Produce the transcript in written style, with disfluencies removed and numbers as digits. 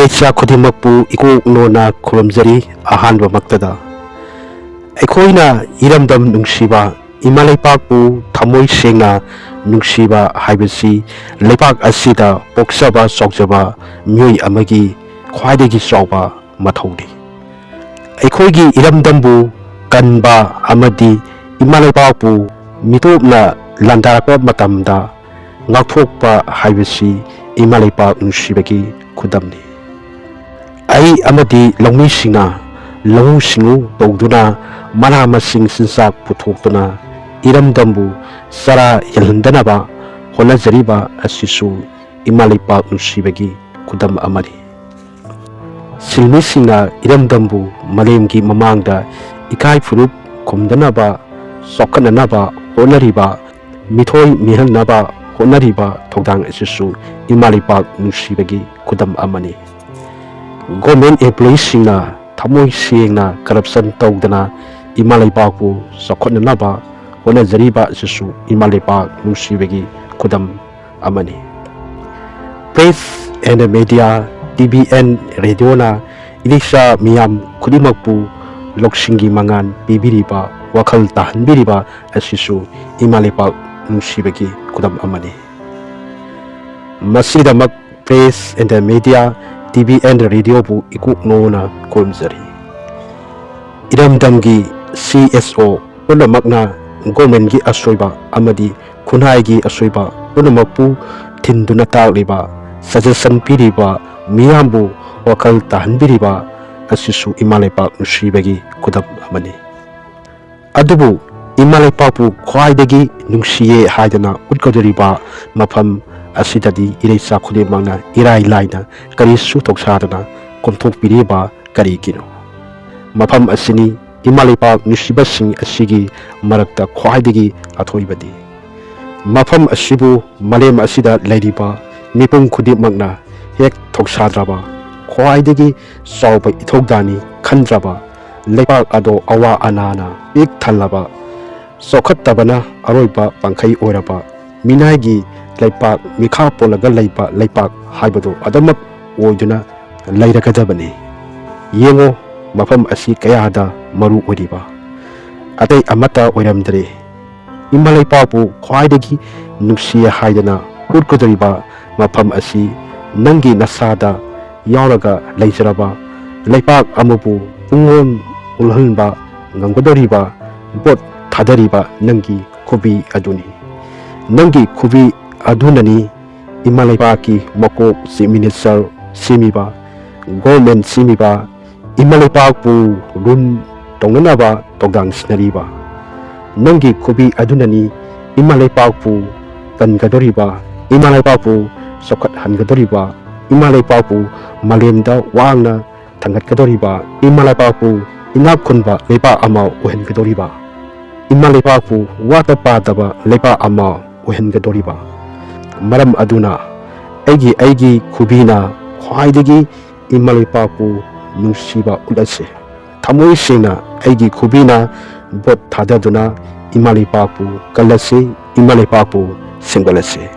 Irecha Khodimakpu Iku Nona Khurumjari Ahanba Maktada Aikhoina Iramdam Nungshiba Imalaypakpu Thamoi Sengna Nungshiba Haibasi Lepak Asida Poksaba Sokjaba Myoi Amagi Khwaidagi Chawba Mathaudi Aikhoigi Iramdambu Kanba Amadi Imalaypakpu Mitopna Landarapa Matamda Ngakthokpa Haibasi Imalaypak Nungsibagi Khudamni Ai amadi longmi singna lahu singu tawduna mana masing sinsak puthokduna iramdambu sara yalhandanaba honajariba asisu Imalaypak Nungsibagi khudam amari silmi singna iramdambu malemgi mamangda ikai furup khomdanaba sokkananaba honariba mithoi mihanaba honariba thokdang asisu Imalaypak Nungsibagi khudam amani Government employees singna thamoi sengna corruption tawdana Imalaypakpu sakhotnanaba honajariba asisu Imalaypak Nungsibagi khudam amani Press and Media TVN Radio na Irisha miyam khudimakpu loksingi mangan pibiriba wakhal tahanbiriba asisu Imalaypak Nungsibagi khudam amani Masidamak Press and Media TVN Radio bu ikuk nona Khurumjari Iramdamgi CSO punamakna government gi asoiba amadi khunhai gi asoiba punamakpu thinduna takliba suggestion piriba miyambu wakal tahanbiriba asisu Imalaypak Nungsibagi khudam amani adubu Imalaypakpu khwaidagi nungsiye haidana utkadariba mafam asidadi Irecha Khodimakna irai laina karisu toksadana konthokpiriba karigino mafam asini Imalaypak Nungsibasing asigi marakta khwaidagi athoibadi mafam asibu malem asida lairiba mipum khudimakna hek thoksadraba khwaidagi chawba ithokdani khandraba leipak ado awa anana ik thalaba sokhattabana aroiba pangkhai oiraba minagi Leipak Mikha Polaga Leipak Haibado Adamak Oiduna Lairagadabani Yengo Mafam Asi Kayada Maru Odiba Atay Amata Oiramdre Imalaypakpu Khwaidagi Nungsiya Haidana Urkadariba Mafam Asi Nangi Nasada Yauraga Leijaraba Leipak Amabu Pungon Ulhanba Ngamgadariba Bot Thadariba Nangi Kubi Aduni Nangi Kubi Adunani Imalaypaki Mako si Minister Simiba Government Simiba Imalaypakpu Run Tonganaba Togdang Sinariba Nangi Kubi Adunani Imalaypakpu Tangadoriba Imalaypakpu Sokat Hangadoriba Imalaypakpu Malemda Wangna Tangadoriba Imalaypakpu Inapkunba Lepa Ama Uhengadoriba Imalaypakpu Watapadaba Lepa Ama Uhengadoriba Maram aduna aigi khubina khwaidagi Imalaypakpu nungsiba ulase thamoi sengna aigi khubina bot thadaduna Imalaypakpu kalase Imalaypakpu sengbalase